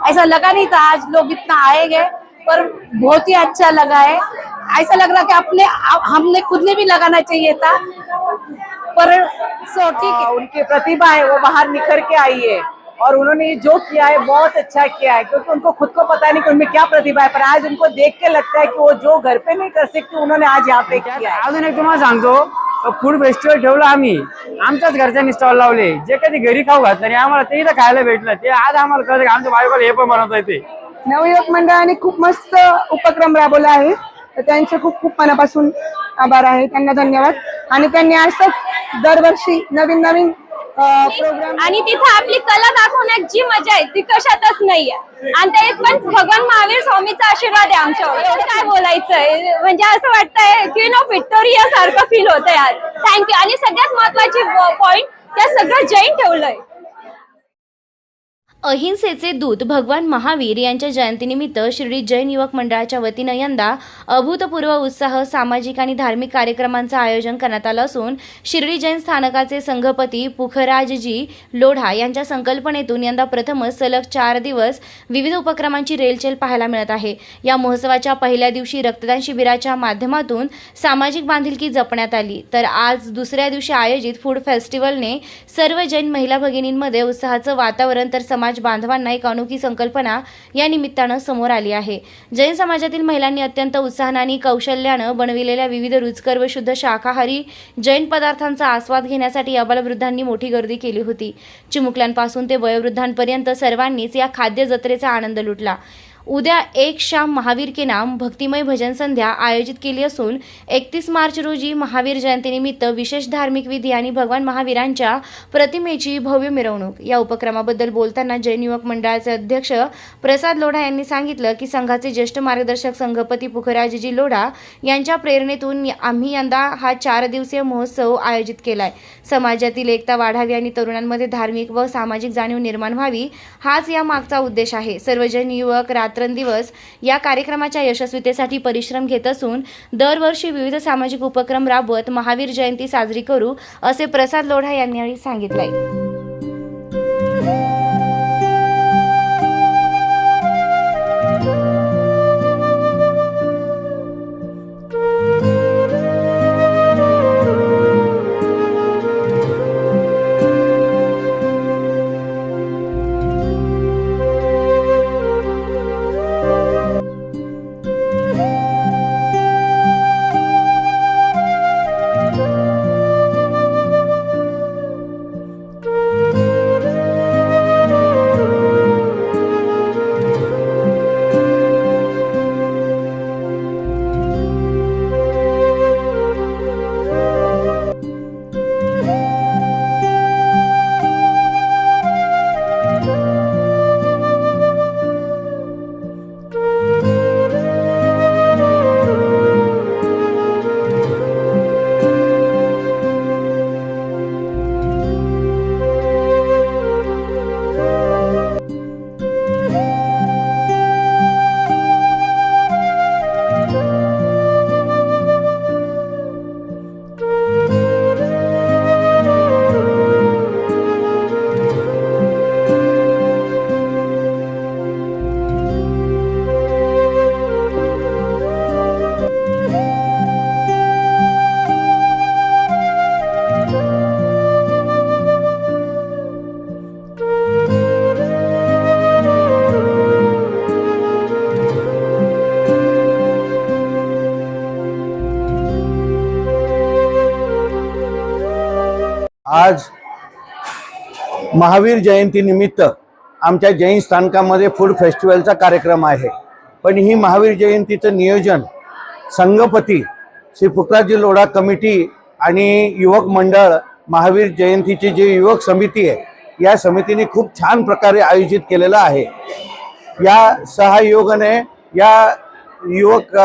ऐसा लगा नहीं था आज लोग इतना आएंगे, पर बहुत ही अच्छा लगा है। ऐसा लग रहा कि हमने खुद ने भी लगाना चाहिए था, पर सो ठीक है। उनकी प्रतिभा है वो बाहर निखर के आई है और उन्होंने जो किया है बहुत अच्छा किया है, क्योंकि उनको खुद को पता नहीं कि उनमें क्या प्रतिभा है, पर आज उनको देख के लगता है कि वो जो घर पे नहीं कर सकते उन्होंने आज यहाँ पे किया है। अजून एक तुम्हाला सांगतो, फूड फेस्टिवल ठेवलं आम्ही, आमच्याच घरच्यांनी स्टॉल लावले, जे कधी घरी खाऊ घातलं नाही आम्हाला ते इथं खायला भेटलं, ते आज आम्हाला कळलं की आमच्या बायकोला हे पण बनवता येते। नवयुवक मंडळाने खूप मस्त उपक्रम राबवला आहे, तर त्यांचे खूप खूप मनापासून आभार आहे, त्यांना धन्यवाद। आणि त्यांनी असंच दरवर्षी नवीन नवीन प्रोग्राम आणि तिथे आपली कला दाखवण्याची जी मजा आहे ती कशातच नाहीये, आणि ते पण भगवान महावीर स्वामीचा आशीर्वाद आहे आमच्यावर। एवढं काय बोलायचंय, म्हणजे असं वाटतंय क्वीन ऑफ व्हिक्टोरिया सारखं फील होतंय आज। थँक्यू। आणि सगळ्यात महत्वाची पॉइंट, त्या सगळं जैन ठेवलंय। अहिंसेचे दूत भगवान महावीर यांच्या जयंतीनिमित्त शिर्डी जैन युवक मंडळाच्या वतीनं यंदा अभूतपूर्व उत्साह, सामाजिक आणि धार्मिक कार्यक्रमांचं आयोजन करण्यात आलं असून शिर्डी जैन स्थानकाचे संघपती पुखराजजी लोढा यांच्या संकल्पनेतून यंदा प्रथमच सलग 4 दिवस विविध उपक्रमांची रेलचेल पाहायला मिळत आहे। या महोत्सवाच्या पहिल्या दिवशी रक्तदान शिबिराच्या माध्यमातून सामाजिक बांधिलकी जपण्यात आली, तर आज दुसऱ्या दिवशी आयोजित फूड फेस्टिवलने सर्व जैन महिला भगिनींमध्ये उत्साहाचं वातावरण, तर समाज बांधवांना एक अनोखी संकल्पना या निमित्तानं समोर आली आहे। जैन समाजातील महिलांनी अत्यंत उत्साहानं आणि कौशल्यानं बनविलेल्या विविध रुचकर व शुद्ध शाकाहारी जैन पदार्थांचा आस्वाद घेण्यासाठी अबालवृद्धांनी मोठी गर्दी केली होती। चिमुकल्यांपासून ते वयोवृद्धांपर्यंत सर्वांनीच या खाद्य जत्रेचा आनंद लुटला। उद्या एक शाम महावीर के नाम भक्तिमय भजन संध्या आयोजित केली असून 31 मार्च रोजी महावीर जयंतीनिमित्त विशेष धार्मिक विधी आणि भगवान महावीरांच्या प्रतिमेची भव्य मिरवणूक। या उपक्रमाबद्दल बोलताना जैन युवक मंडळाचे अध्यक्ष प्रसाद लोढा यांनी सांगितलं की संघाचे ज्येष्ठ मार्गदर्शक संघपती पुखराजजी लोढा यांच्या प्रेरणेतून आम्ही यंदा हा 4 दिवसीय महोत्सव आयोजित केलाय। समाजातील एकता वाढावी आणि तरुणांमध्ये धार्मिक व सामाजिक जाणीव निर्माण व्हावी, हाच या मागचा उद्देश आहे। सर्व जैन युवक रात्रंदिवस या कार्यक्रमाच्या यशस्वीतेसाठी परिश्रम घेत असून दरवर्षी विविध सामाजिक उपक्रम राबवत महावीर जयंती साजरी करू, असे प्रसाद लोढा यांनी सांगितले। आज महावीर जयंती निमित्त आमच्या जैन स्थानकामध्ये फूड फेस्टिवलचा कार्यक्रम आहे, पण ही महावीर जयंतीचं नियोजन संघपती श्री पुखराजजी लोढा कमिटी आणि युवक मंडळ महावीर जयंतीची जी युवक समिती आहे, या समितीने खूप छान प्रकारे आयोजित केलेलं आहे। या सहयोगाने या युवक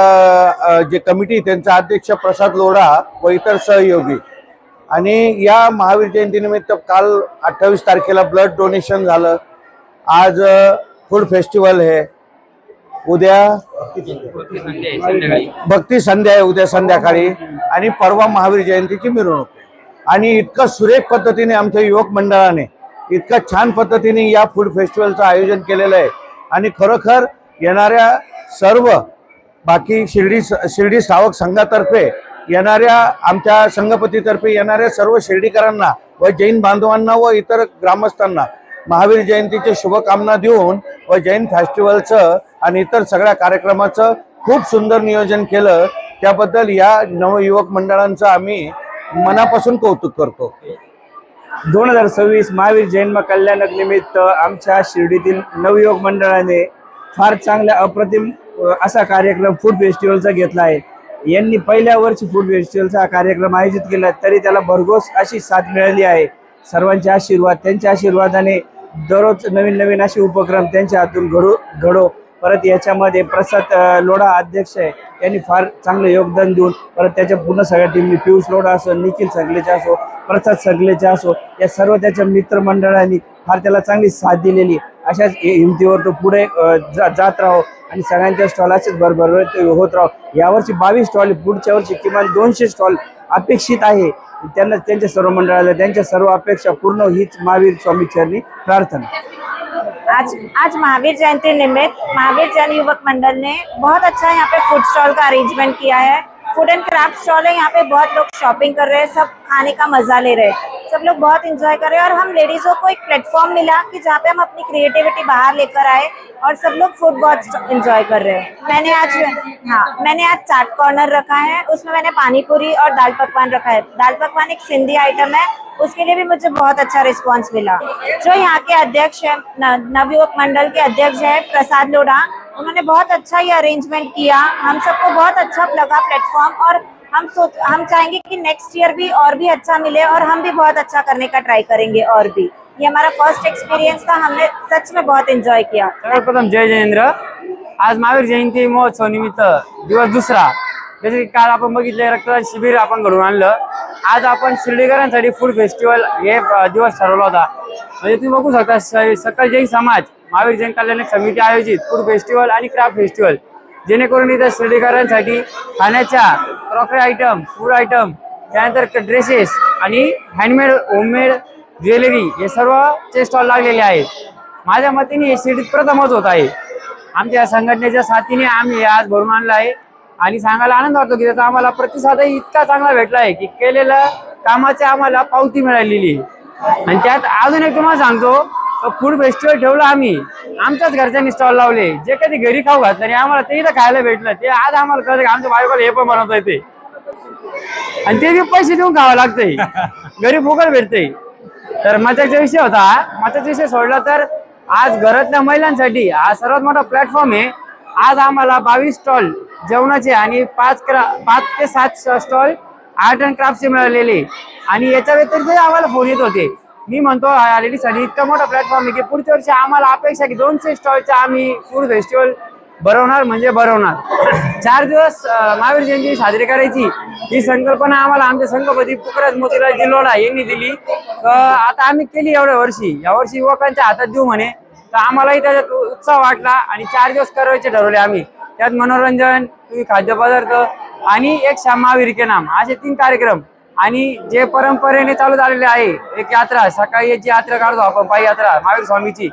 जे कमिटी त्यांचा अध्यक्ष प्रसाद लोढा व इतर सहयोगी, आणि या महावीर जयंतीनिमित्त काल 28 तारखेला ब्लड डोनेशन झालं, आज फूड फेस्टिवल आहे, उद्या भक्ती संध्या आहे उद्या संध्याकाळी, आणि परवा महावीर जयंतीची मिरवणूक। आणि इतकं सुरेख पद्धतीने आमच्या युवक मंडळाने इतकं छान पद्धतीने या फूड फेस्टिवलचं आयोजन केलेलं आहे आणि खरोखर येणाऱ्या सर्व बाकी शिर्डी श्रावक संघातर्फे येणाऱ्या आमच्या संघपतीतर्फे येणाऱ्या सर्व शिर्डीकरांना व जैन बांधवांना व इतर ग्रामस्थांना महावीर जयंतीचे शुभकामना देऊन व जैन फेस्टिवलचं आणि इतर सगळ्या कार्यक्रमाचं खूप सुंदर नियोजन केलं त्याबद्दल या नवयुवक मंडळांचं आम्ही मनापासून कौतुक करतो. 2026 महावीर जैन कल्याणक निमित्त आमच्या शिर्डीतील नवयुवक मंडळाने फार चांगल्या अप्रतिम असा कार्यक्रम फूड फेस्टिवलचा घेतला आहे. यांनी पहिल्या वर्षी फूड फेस्टिवलचा कार्यक्रम आयोजित केला तरी त्याला भरघोस अशी साथ मिळाली आहे. सर्वांचे आशीर्वाद, त्यांच्या आशीर्वादाने दररोज नवीन नवीन असे उपक्रम त्यांच्या हातून घडो. परत याच्यामध्ये प्रसाद लोढा अध्यक्ष आहे, त्यांनी फार चांगलं योगदान देऊन परत त्याच्या पूर्ण सगळ्या टीमनी पियुष लोढा असो, निखिल सगलेचा असो, प्रसाद सगलेचा असो, या सर्व त्याच्या मित्रमंडळांनी फार त्याला चांगली साथ दिलेली. अशाच हिमतीवर तो पुढे जात राहो आणि सगळ्यांच्या स्टॉल असेच भरभराट होत राहो. यावर्षी 22 स्टॉल, पुढच्या वर्षी किमान 200 स्टॉल अपेक्षित आहे. त्यांना त्यांच्या सर्व मंडळाला त्यांच्या सर्व अपेक्षा पूर्ण हीच महावीर स्वामी चरणी प्रार्थना. आज महावीर जयंती निमित्त महावीर जैन युवक मंडल ने बहुत अच्छा यहाँ पे फूड स्टॉल का अरेंजमेंट किया है. फूड एंड क्राफ्ट स्टॉल है, यहाँ पे बहुत लोग शॉपिंग कर रहे हैं, सब खाने का मजा ले रहे हैं, सब लोग बहुत एंजॉय कर रहे हैं. और हम लेडीजों को एक प्लेटफॉर्म मिला कि जहाँ पे हम अपनी क्रिएटिविटी बाहर लेकर आए और सब लोग फूड बहुत एंजॉय कर रहे हैं. मैंने आज चाट कॉर्नर रखा है, उसमें मैंने पानी पूरी और दाल पकवान रखा है. दाल पकवान एक सिंधी आइटम है, उसके लिए भी मुझे बहुत अच्छा रिस्पांस मिला. जो यहाँ के अध्यक्ष है, नवयुवक मंडल के अध्यक्ष है प्रसाद लोढ़ा, उन्होंने बहुत अच्छा ये अरेंजमेंट किया. हम सबको बहुत अच्छा लगा प्लेटफॉर्म और हम चाहेंगे कि नेक्स्ट ईयर भी और भी अच्छा मिले और हम भी बहुत अच्छा करने का ट्राई करेंगे. और भी ये हमारा फर्स्ट एक्सपीरियंस था, हमने सच में बहुत एंजॉय किया. सर्वप्रथम जय जयेंद्र. आज महावीर जयंती महोत्सव निमित्त दिवस दुसरा, जसे की काल आपण बघितले रक्तदान शिबिर आपण घडवून आणलं. आज आपण शिर्डीकरांसाठी फूड फेस्टिवल हे दिवस ठरवला होता. म्हणजे तुम्ही बघू शकता सकल जैन समाज महावीर जैन कल्याण समिती आयोजित फूड फेस्टिवल आणि क्राफ्ट फेस्टिवल, जेणेकरून इथं शिर्डीकरांसाठी खाण्याच्या क्रॉकरी आयटम, फूड आयटम, त्यानंतर ड्रेसेस आणि हँडमेड होममेड ज्वेलरी हे सर्वचे स्टॉल लागलेले आहेत. माझ्या मतेने हे शिर्डीत प्रथमच होत आहे. आमच्या संघटनेच्या साथीने आम्ही आज भरून आणलं आहे आणि सांगायला आनंद वाटतो की त्याचा आम्हाला प्रतिसादही इतका चांगला भेटला आहे की केलेल्या कामाची आम्हाला पावती मिळालेली आहे. आणि त्यात अजून एक तुम्हाला सांगतो, फूड फेस्टिवल ठेवलं आम्ही, आमच्याच घरच्यांनी स्टॉल लावले. जे कधी घरी खाऊ घातलं आणि आम्हाला ते इथं खायला भेटलं, ते आज आम्हाला कळतं की आमच्या बायकोला हे पण बनवता येते आणि ते बी पैसे देऊन खावं लागतंय, घरी फुकट भेटते. तर मचाचा विषय होता. मचाचा विषय सोडला तर आज घरातल्या महिलांसाठी हा सर्वात मोठा प्लॅटफॉर्म आहे. आज आम्हाला 22 स्टॉल जेवणाचे आणि 5 ते 7 स्टॉल आर्ट अँड क्राफ्टचे मिळालेले. आणि याच्या व्यतिरिक्त आम्हाला फोन येत होते. मी म्हणतो लेडीजसाठी इतका मोठा प्लॅटफॉर्म आहे की पुढच्या वर्षी आम्हाला अपेक्षा की 200 स्टॉलचा आम्ही फूड फेस्टिवल भरवणार म्हणजे भरवणार. 4 दिवस महावीर जयंती साजरी करायची ही संकल्पना आम्हाला आमचे संघपती पुखराज मोतीराज लोढा यांनी दिली. आता आम्ही केली यावर्षी युवकांच्या हातात देऊ म्हणे. तर आम्हालाही त्याच्यात उत्साह वाटला आणि 4 दिवस करायचे ठरवले आम्ही. त्यात मनोरंजन, खाद्यपदार्थ आणि एक श्याम महावीर के नाम असे 3 कार्यक्रम. आणि जे परंपरेने चालू झालेले आहे, एक यात्रा, सकाळी याची यात्रा काढतो आपण, पायी यात्रा महावीर स्वामीची,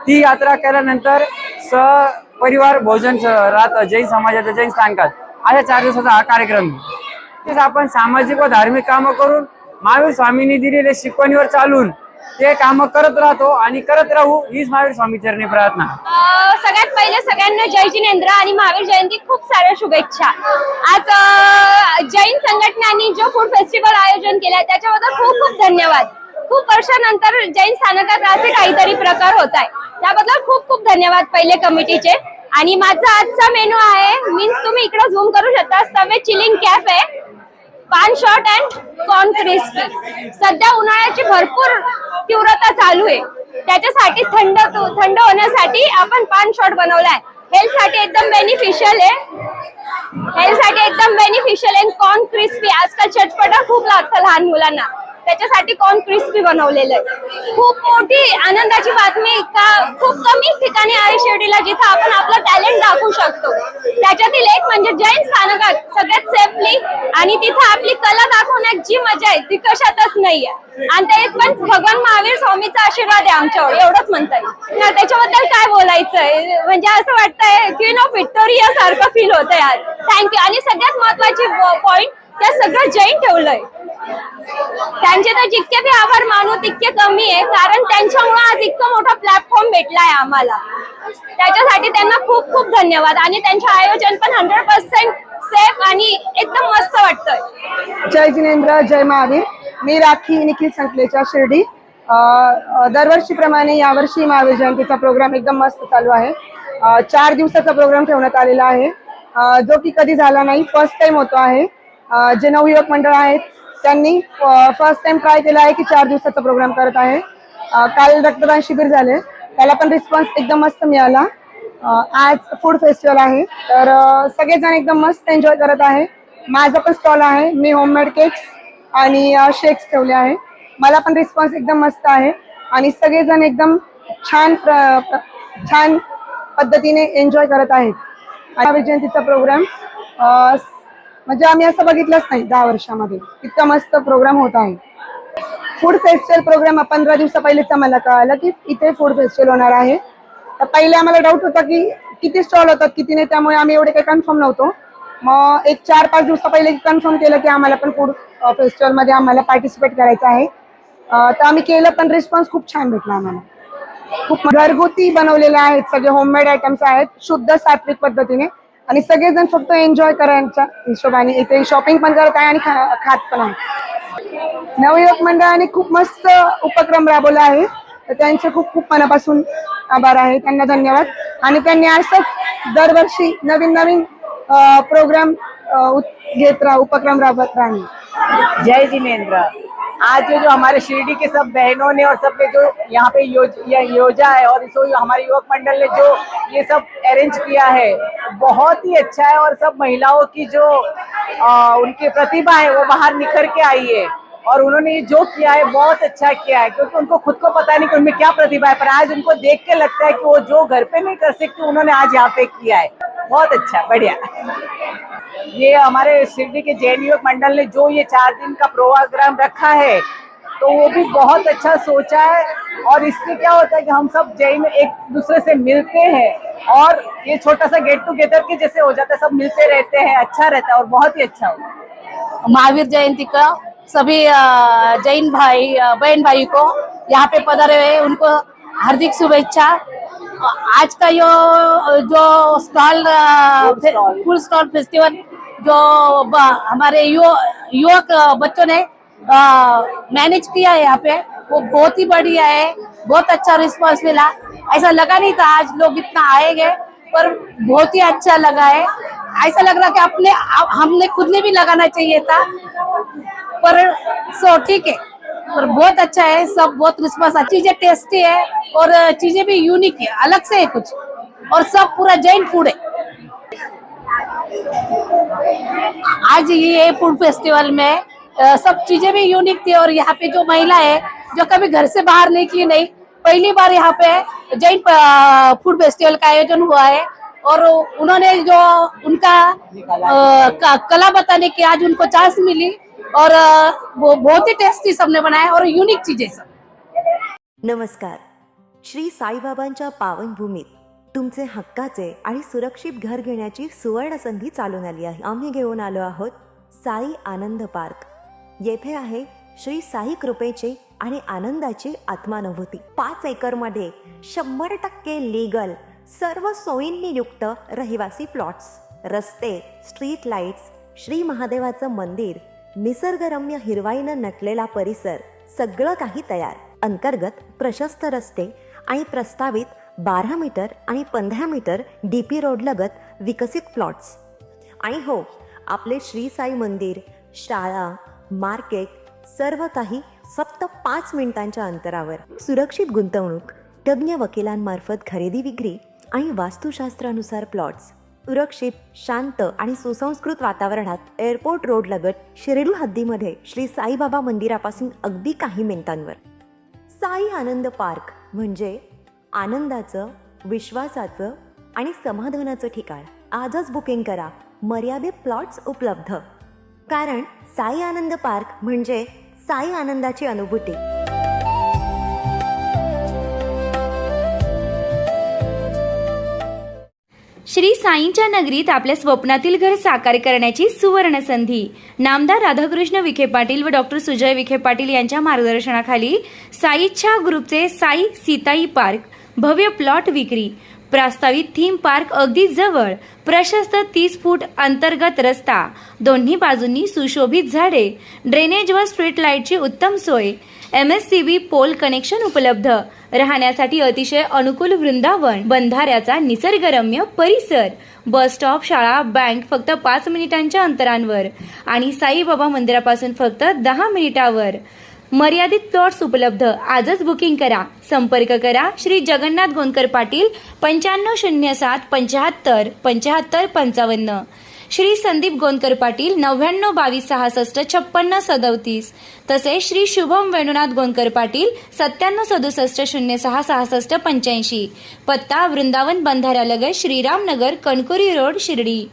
ती यात्रा केल्यानंतर परिवार भोजन राहतं जैन समाजाच्या जैन स्थानकात. अशा 4 दिवसाचा हा कार्यक्रम. तेच आपण सामाजिक व धार्मिक कामं करून महावीर स्वामींनी दिलेल्या शिकवणीवर चालून ते कामं करत राहतो आणि करत राहू हीच महावीर स्वामी चरणी प्रार्थना. सगळ्यात पहिले सगळ्यांना जय जिनेंद्र आणि महावीर जयंती खूप साऱ्या शुभेच्छा. आज जैन संघटनांनी जो फूड फेस्टिवल आयोजन केलाय त्याच्याबद्दल खूप खूप धन्यवाद. खूप वर्षानंतर जैन स्थानकात असे काहीतरी प्रकार होत आहे, त्याबद्दल खूप खूप धन्यवाद पहिले कमिटीचे. आणि माझा आजचा मेनू आहे, मीन्स तुम्ही इकडे झूम करू शकता, तवे चिलिंग कॅफे, पान शॉट अँड कॉर्न क्रिस्पी. सध्या उन्हाळ्याची भरपूर तीव्रता चालू आहे, त्याच्यासाठी थंड होण्यासाठी आपण पान शॉट बनवलाय. हेल्थसाठी एकदम बेनिफिशियल आहे, कॉर्न क्रिस्पी. आजकाल चटपटा खूप लागतं लहान मुलांना, त्याच्यासाठी कॉर्न क्रिस्पी बनवलेलं आहे. खूप मोठी आनंदाची बातमी का खूप कमी ठिकाणी आहे शिर्डीला जिथं आपण आपलं टॅलेंट दाखवू शकतो. त्याच्यातील एक म्हणजे जैन स्थानकात सगळ्यात सेफली आणि तिथं आपली कला दाखवण्यात जी मजा आहे ती कशातच नाहीये. आणि ते पण भगवान महावीर स्वामीचा आशीर्वाद आहे आमच्यावर, एवढंच म्हणता येईल. त्याच्याबद्दल काय बोलायचंय, म्हणजे असं वाटतंय क्वीन ऑफ व्हिक्टोरिया सारखं फील होतंय आज. थँक्यू. आणि सगळ्यात महत्वाची पॉइंट, त्या सगळं जैन ठेवलंय. त्यांचे तर जितके बी आभार मानू तितके कमी आहे, कारण त्यांच्यामुळे आज इतकं मोठा प्लॅटफॉर्म भेटलाय आम्हाला. त्याच्यासाठी त्यांना खूप खूप धन्यवाद. आणि त्यांचे आयोजन पण 100% सेफ आणि एकदम मस्त वाटतंय. जय जिनेंद्र, जय महावीर. मी राखी निखिल संकलेचा, शिर्डी. दरवर्षीप्रमाणे यावर्षी महावीर जयंतीचा प्रोग्राम एकदम मस्त चालू आहे. 4 दिवसाचा प्रोग्राम ठेवण्यात आलेला आहे, जो की कधी झाला नाही. फर्स्ट टाइम होतो आहे. जे नवयुवक मंडळ आहेत त्यांनी फर्स्ट टाइम ट्राय केला आहे की 4 दिवसाचा प्रोग्राम करत आहे. काल रक्तदान शिबिर झाले, त्याला पण रिस्पॉन्स एकदम मस्त मिळाला. आज फूड फेस्टिवल आहे, तर सगळेजण एकदम मस्त एन्जॉय करत आहे. माझा पण स्टॉल आहे, मी होममेड केक्स आणि शेक्स ठेवले आहे. मला पण रिस्पॉन्स एकदम मस्त आहे आणि सगळेजण एकदम छान पद्धतीने एन्जॉय करत आहेत. महावीर जयंतीचा प्रोग्राम म्हणजे आम्ही असं बघितलंच नाही 10 वर्षामध्ये, इतका मस्त प्रोग्राम होत आहे. फूड फेस्टिवल प्रोग्राम 15 दिवसा पहिलेच आम्हाला कळालं की इथे फूड फेस्टिवल होणार आहे. तर पहिले आम्हाला डाऊट होता की किती स्टॉल होतात किती नाही, त्यामुळे आम्ही एवढे काही कन्फर्म नव्हतो. मग एक 4-5 दिवसा पहिले कन्फर्म केलं की आम्हाला पण फूड फेस्टिवलमध्ये आम्हाला पार्टिसिपेट करायचं आहे. तर आम्ही केलं, पण रिस्पॉन्स खूप छान भेटला आम्हाला. खूप घरगुती बनवलेले आहेत, सगळे होममेड आयटम्स आहेत, शुद्ध सात्विक पद्धतीने. आणि सगळेजण फक्त एन्जॉय करायच्या हिशोबाने इथे शॉपिंग पण करत आहे आणि खात पण आहे. नवयुवक मंडळाने खूप मस्त उपक्रम राबवला आहे, तर त्यांचे खूप खूप मनापासून आभार आहे, त्यांना धन्यवाद. आणि त्यांनी असंच दरवर्षी नवीन प्रोग्राम उपक्रम राबवत राहणे. जय जिनेंद्र. आज जो हमारे शिरडी के सब बहनों ने और सबने जो यहाँ पे योजा है और इसको हमारे युवक मंडल ने जो ये सब अरेंज किया है, बहुत ही अच्छा है. और सब महिलाओं की जो उनकी प्रतिभा है वो बाहर निखर के आई है. और उन्होंने जो किया है बहुत अच्छा किया है, क्योंकि उनको खुद को पता नहीं कि उनमें क्या प्रतिभा है, पर आज उनको देख के लगता है कि वो जो घर पे नहीं कर सकती उन्होंने आज यहाँ पे किया है. बहुत अच्छा, बढ़िया. ये हमारे शिरडी के जैन युवक मंडल ने जो ये 4 दिन का प्रोग्राम रखा है, तो वो भी बहुत अच्छा सोचा है. और इससे क्या होता है कि हम सब जैन एक दूसरे से मिलते हैं और ये छोटा सा गेट टुगेदर के जैसे हो जाता है, सब मिलते रहते हैं, अच्छा रहता है और बहुत ही अच्छा होता है. महावीर जयंती का सभी जैन भाई बहन भाई को यहाँ पे पधारे हुए उनको हार्दिक शुभेच्छा. आज का जो स्टॉल फूड स्टॉल फेस्टिवल जो हमारे युवक बच्चों ने मैनेज किया है यहाँ पे, वो बहुत ही बढ़िया है. बहुत अच्छा रिस्पांस मिला. ऐसा लगा नहीं था आज लोग इतना आएंगे, पर बहुत ही अच्छा लगा है. ऐसा लग रहा कि हमने खुद ने भी लगाना चाहिए था, पर ठीक है. पर बहुत अच्छा है, सब बहुत रिस्पांस. चीजें टेस्टी है और चीजें भी यूनिक है, अलग से है कुछ, और सब पूरा जैन फूड है. आज ये फूड फेस्टिवल में सब चीजें भी यूनिक थी. और यहाँ पे जो महिला है जो कभी घर से बाहर निकली नहीं, पहली बार यहाँ पे जैन फूड फेस्टिवल का आयोजन हुआ है. और उन्होंने जो उनका कला बताने की आज उनको चांस मिली, और वो बहुत ही टेस्टी सबने बनाया और यूनिक चीजें सब. नमस्कार. श्री साईबाबांच्या पावनभूमीत तुमचे हक्काचे आणि सुरक्षित घर घेण्याची सुवर्ण संधी चालून आली आहे. आम्ही घेऊन आलो आहोत साई आनंद पार्क. येथे आहे श्री साई कृपेचे आणि आनंदाची आत्मानुभूती. 5 एकरमध्ये 100% लीगल, सर्व सोयींनी युक्त रहिवासी प्लॉट्स, रस्ते, स्ट्रीट लाईट्स, श्री महादेवाचं मंदिर, निसर्गरम्य हिरवाईनं नटलेला परिसर, सगळं काही तयार. अंतर्गत प्रशस्त रस्ते आणि प्रस्तावित 12 मीटर आणि 15 मीटर DP रोड लगत विकसित प्लॉट्स. आणि हो, आपले श्री साई मंदिर, शाळा, मार्केट, सर्व काही फक्त 5 मिनिटांच्या अंतरावर. सुरक्षित गुंतवणूक, तज्ज्ञ वकिलांमार्फत खरेदी विक्री आणि वास्तुशास्त्रानुसार प्लॉट्स. सुरक्षित, शांत आणि सुसंस्कृत वातावरणात एअरपोर्ट रोड लगत शिरडू हद्दीमध्ये श्री साईबाबा मंदिरापासून अगदी काही मिनिटांवर. साई आनंद पार्क म्हणजे आनंदाचं, विश्वासाचं आणि समाधानाचं ठिकाण. आजच बुकिंग करा. मर्यादित प्लॉट्स उपलब्ध. कारण साई आनंद पार्क म्हणजे साई आनंदाची अनुभूती. श्री साईंच्या नगरीत आपल्या स्वप्नातील घर साकार करण्याची सुवर्ण संधी. नामदार राधाकृष्ण विखे पाटील व डॉक्टर सुजय विखे पाटील यांच्या मार्गदर्शनाखाली साई इच्छा ग्रुपचे साई सीताई पार्क भव्य प्लॉट विक्री. प्रस्तावित थीम पार्क अगदी जवळ. प्रशस्त 30 फूट अंतर्गत रस्ता. दोन्ही बाजूंनी सुशोभित झाडे. ड्रेनेज व स्ट्रीट लाईटची उत्तम सोय. MSCB पोल कनेक्शन उपलब्ध. राहण्यासाठी अतिशय अनुकूल वृंदावन. बंधाऱ्याचा निसर्गरम्य परिसर. बस स्टॉप, शाळा, बँक फक्त 5 मिनिटांच्या अंतरावर आणि साईबाबा मंदिरापासून फक्त 10 मिनिटावर. मर्यादित प्लॉट्स उपलब्ध. आजच बुकिंग करा. संपर्क करा श्री जगन्नाथ गोंदकर पाटील 9507 75 75 55. श्री संदीप गोंदकर पाटील 99 22 66 56 37. तसेच श्री शुभम वेणुनाथ गोंदकर पाटील 97 67 06 66 85. पत्ता वृंदावन बंधाऱ्यालगत श्रीराम नगर, कणकुरी रोड, शिर्डी.